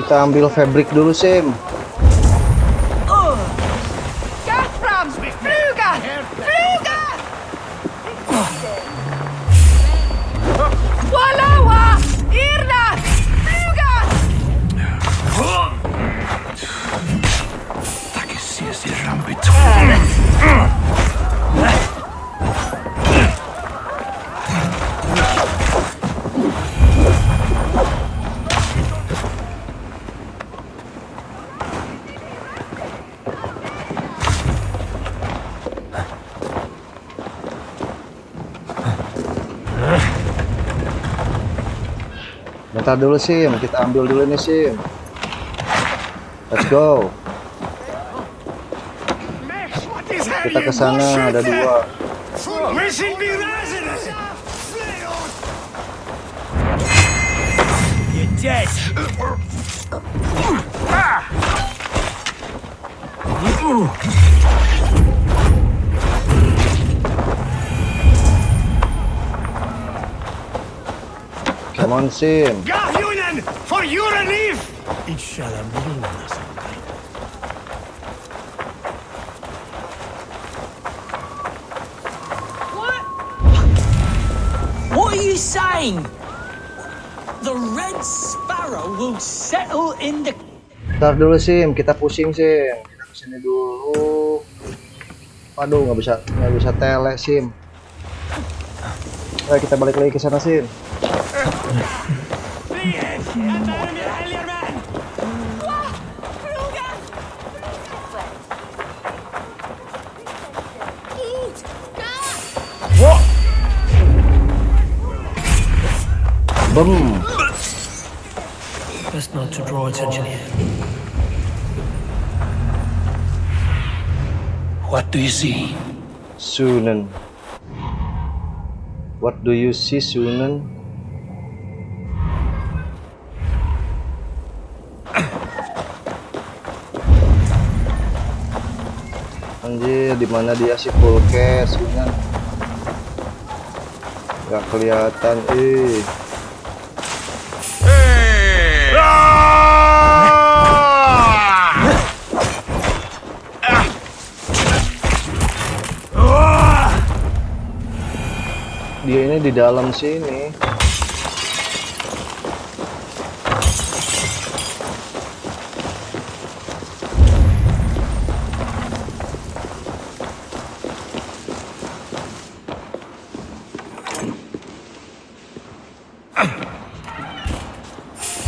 Kita ambil fabric dulu, Sim. Bentar dulu, Sim. Kita ambil dulu nih, Sim. Let's go. Kita ke sana, ada 2. You're dead. Come on, Sim. Gahunen for your relief! What are you saying? The Red Sparrow will settle in the... Bentar dulu, Sim. Kita pusing, Sim. Kita kesini dulu. Waduh, nggak bisa tele, Sim. Ayo kita balik lagi ke sana, Sim. Boom. Best not to draw attention here. What do you see? Sunan. What do you see, Sunan? Anjir, di mana dia si Fulke, Sunan? Gak kelihatan, Dia ini di dalam sini.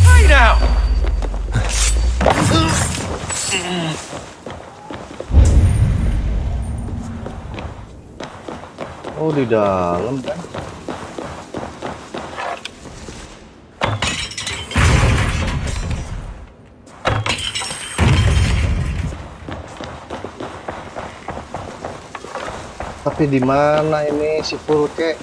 Hey now! Oh, di dalam kan? Tapi di mana ini si Fulke?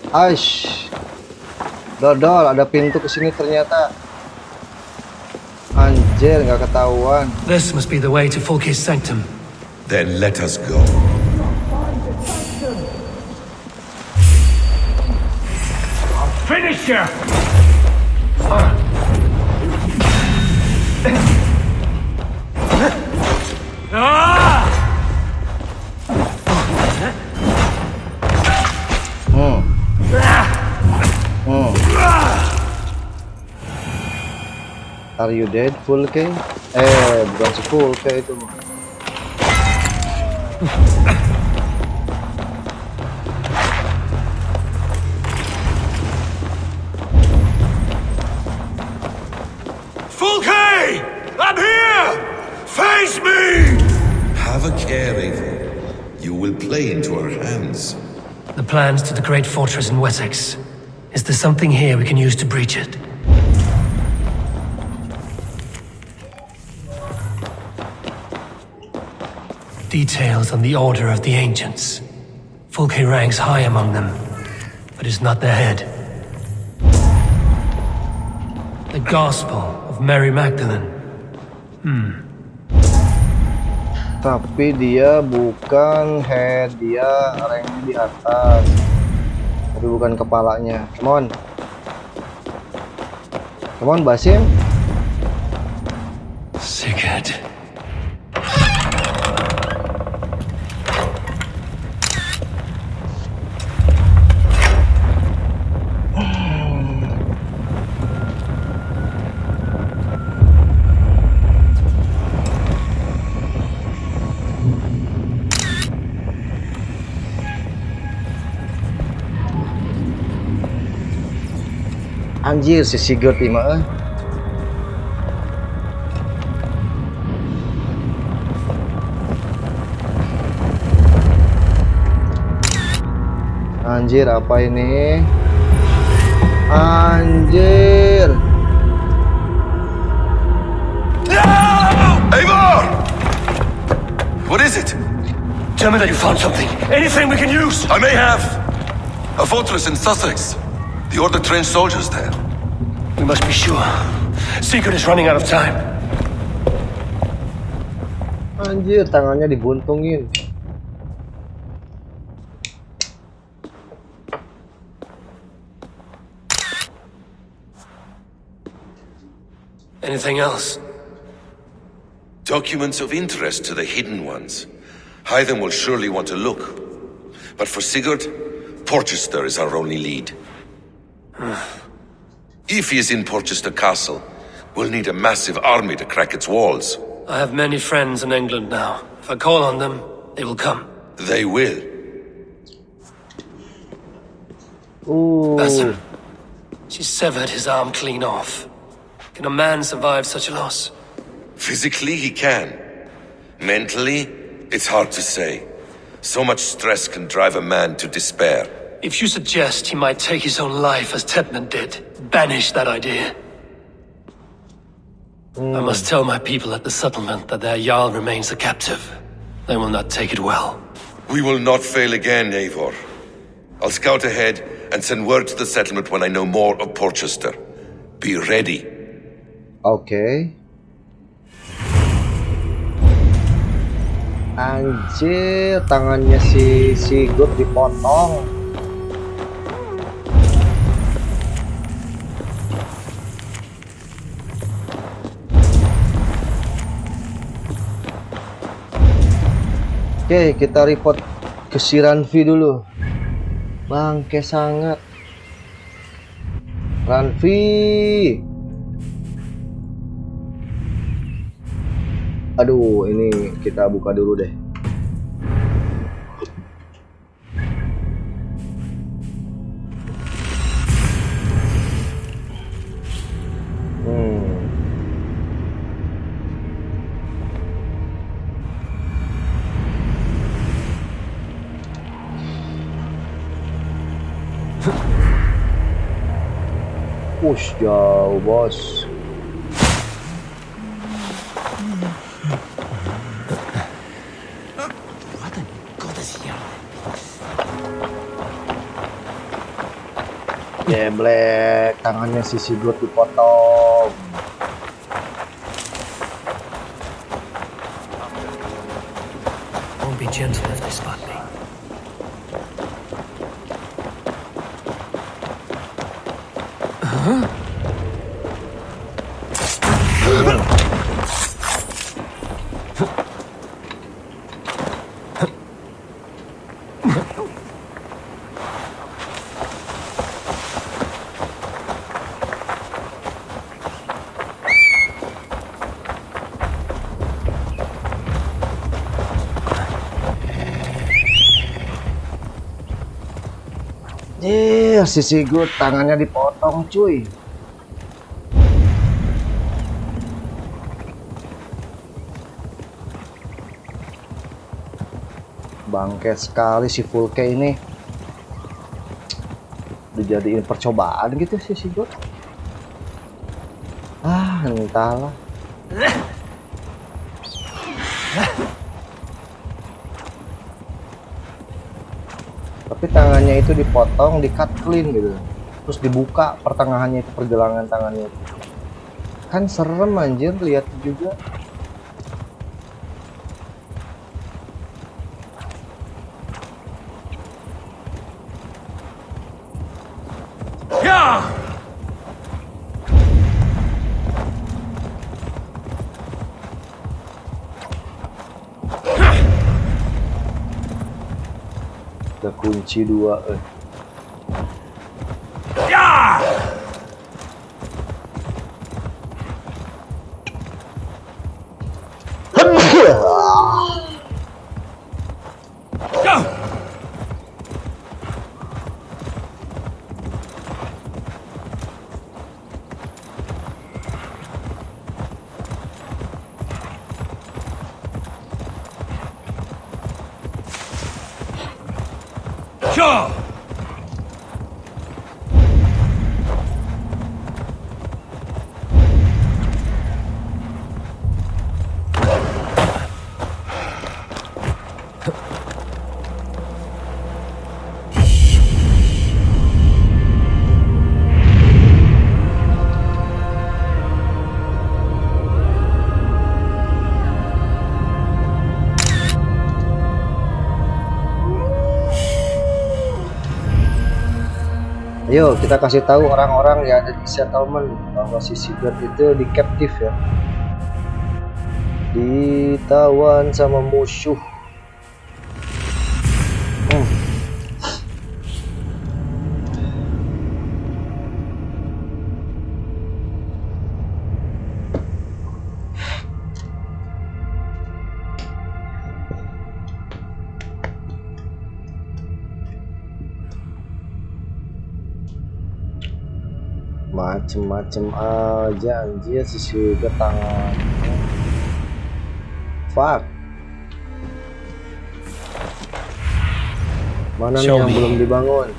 Aish, dodol, ada pintu ke sini ternyata. Anjir, nggak ketahuan. This must be the way to Fulke's sanctum. Then let us go. Finish you! Are you dead, Fulke? Bukan si Fulke itu. Fulke! I'm here! Face me! Have a care, Eivor. You will play into our hands. The plans to the great fortress in Wessex. Is there something here we can use to breach it? Details on the Order of the Ancients. Fulke ranks high among them, but is not their head. The Gospel of Mary Magdalene. Tapi dia bukan head, dia ranknya di atas. Tapi bukan kepalanya. Come on, Basim. Sigurd. Anjir, si Sigurd mah. Anjir, apa ini? Anjir. Eivor! What is it? Tell me that you found something. Anything we can use. I may have. A fortress in Sussex. The Order trained soldiers there. We must be sure. Sigurd is running out of time. Anjir, tangannya dibuntungin. Anything else? Documents of interest to the hidden ones. Hythen will surely want to look. But for Sigurd, Porchester is our only lead. If he is in Porchester Castle, we'll need a massive army to crack its walls. I have many friends in England now. If I call on them, they will come. They will. Basim, she severed his arm clean off. Can a man survive such a loss? Physically, he can. Mentally, it's hard to say. So much stress can drive a man to despair. If you suggest he might take his own life as Tepman did, banish that idea. I must tell my people at the settlement that their Jarl remains a captive. They will not take it well. We will not fail again, Eivor. I'll scout ahead and send word to the settlement when I know more of Porchester. Be ready. Oke. Anjir, tangannya si Sigurd dipotong. Oke, kita report ke si Ranvi dulu. Bangke sangat. Ranvi. Aduh, ini kita buka dulu deh. Push jauh, bos. Geblek, tangannya si Sigurd dipotong. gentle if they spot me. Si Sigurd tangannya dipotong, cuy. Bangke sekali si Fulke ini. Dijadiin percobaan gitu si Sigurd. Entahlah. Tapi tangannya itu dipotong, di cut clean gitu, terus dibuka pertengahannya itu, pergelangan tangannya itu. Kan serem anjir, lihat juga. Yeah! Ada kunci 2. Ayo kita kasih tahu orang-orang yang ada di settlement bahwa si Sigurd itu di captive ya, ditawan sama musuh. Macem-macem aja anjir si Sigurd tangan. Fuck. Mana nih yang belum dibangun?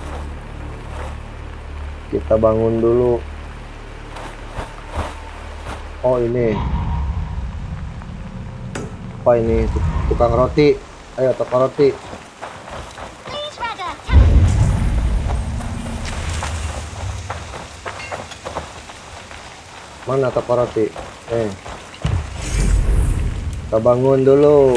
Kita bangun dulu. Oh ini. Apa ini? Tukang roti. Ayo tukang roti. Mana toko roti? Kita bangun dulu.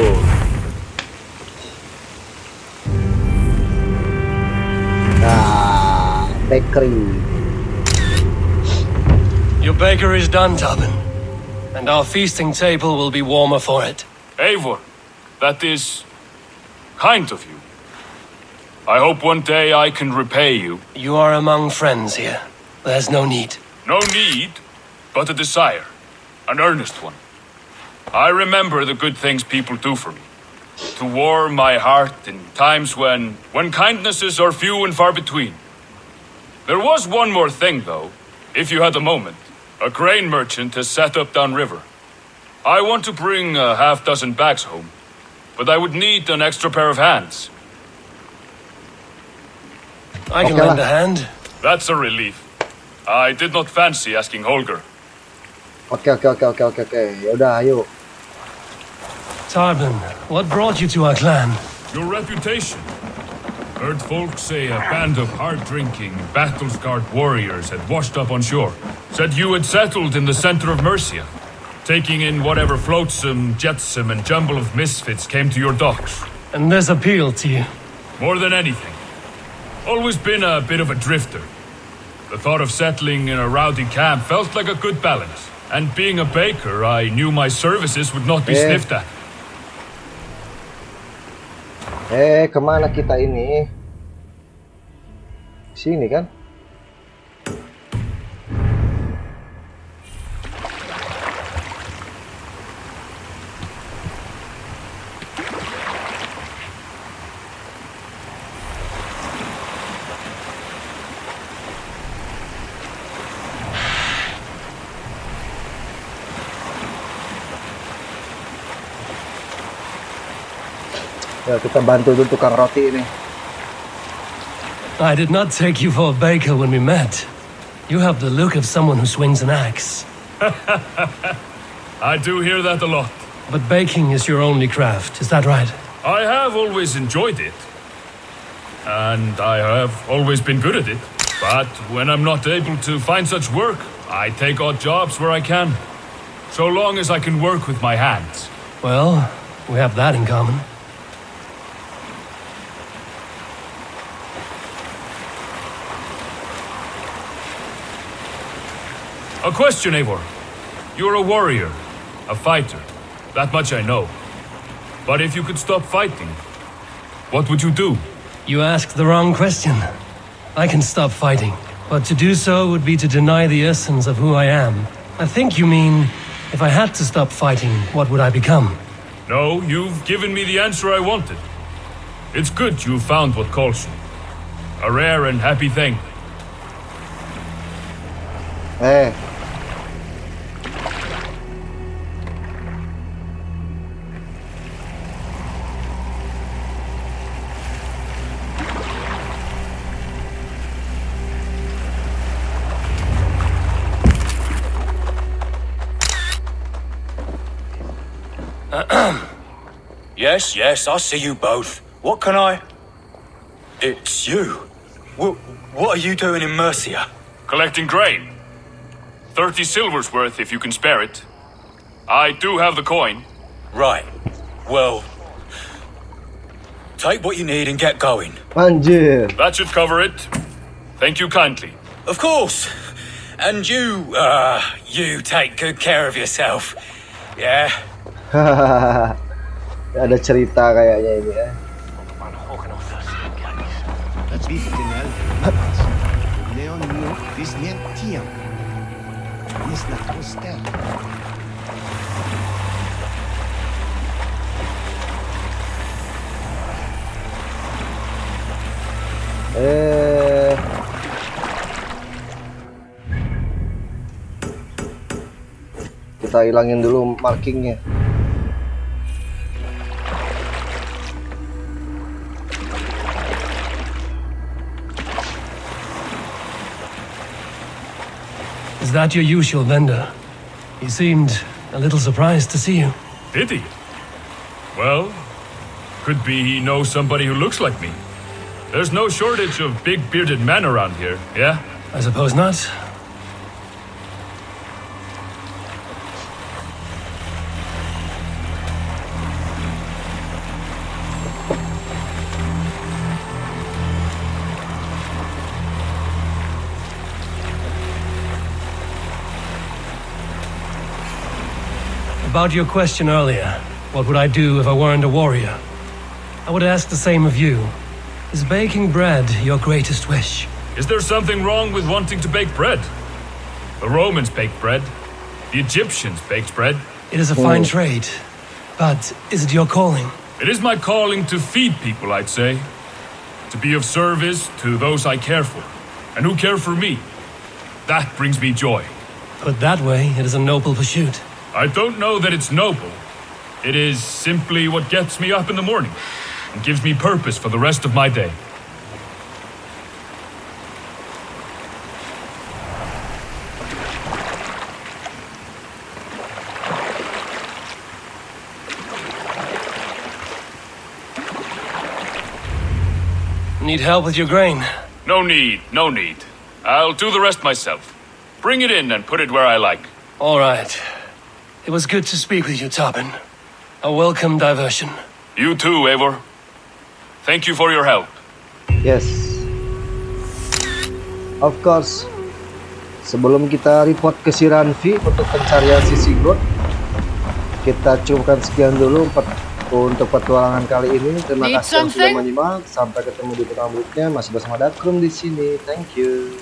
Nah, bakery. Your bakery is done, Tobin, and our feasting table will be warmer for it. Eivor, that is kind of you. I hope one day I can repay you. You are among friends here. There's no need. No need, but a desire. An earnest one. I remember the good things people do for me. To warm my heart in times when kindnesses are few and far between. There was one more thing, though, if you had a moment. A grain merchant has set up downriver. I want to bring a half-dozen bags home, but I would need an extra pair of hands. I can lend a hand. That's a relief. I did not fancy asking Holger. Oke. Yaudah, ayo. Tarbin, what brought you to our clan? Your reputation. Heard folks say a band of hard-drinking, battle-scarred warriors had washed up on shore. Said you had settled in the center of Mercia, taking in whatever flotsam, jetsam, and jumble of misfits came to your docks. And this appealed to you? More than anything. Always been a bit of a drifter. The thought of settling in a rowdy camp felt like a good balance. And being a baker, I knew my services would not be sniffed at. Kemana kita ini? Sini kan? Ya, kita bantu dulu tukang roti ini. I did not take you for a baker when we met. You have the look of someone who swings an axe. I do hear that a lot. But baking is your only craft, is that right? I have always enjoyed it. And I have always been good at it. But when I'm not able to find such work, I take odd jobs where I can. So long as I can work with my hands. Well, we have that in common. A question, Eivor. You're a warrior, a fighter. That much I know. But if you could stop fighting, what would you do? You asked the wrong question. I can stop fighting, but to do so would be to deny the essence of who I am. I think you mean, if I had to stop fighting, what would I become? No, you've given me the answer I wanted. It's good you found what calls you. A rare and happy thing. Yes, I see you both. What can I... It's you. What are you doing in Mercia? Collecting grain. 30 silver's worth if you can spare it. I do have the coin. Right. Well... Take what you need and get going. Anjir. That should cover it. Thank you kindly. Of course. And you take good care of yourself. Yeah? Ada cerita kayaknya ini ya. Kita hilangin dulu markingnya. Is that your usual vendor? He seemed a little surprised to see you. Did he? Well, could be he knows somebody who looks like me. There's no shortage of big bearded men around here, yeah? I suppose not. About your question earlier, what would I do if I weren't a warrior? I would ask the same of you. Is baking bread your greatest wish? Is there something wrong with wanting to bake bread? The Romans baked bread. The Egyptians baked bread. It is a fine trade, but is it your calling? It is my calling to feed people, I'd say. To be of service to those I care for, and who care for me. That brings me joy. Put that way, it is a noble pursuit. I don't know that it's noble. It is simply what gets me up in the morning and gives me purpose for the rest of my day. Need help with your grain? No need, no need. I'll do the rest myself. Bring it in and put it where I like. All right. It was good to speak with you, Tobin. A welcome diversion. You too, Eivor. Thank you for your help. Yes. Of course. Sebelum kita report ke si Ranvi untuk pencarian si Sigurd, kita cukupkan sekian dulu untuk petualangan kali ini. Terima kasih yang sudah menyimak. Sampai ketemu di pertemuan berikutnya. Masih bersama Dakrum di sini. Thank you.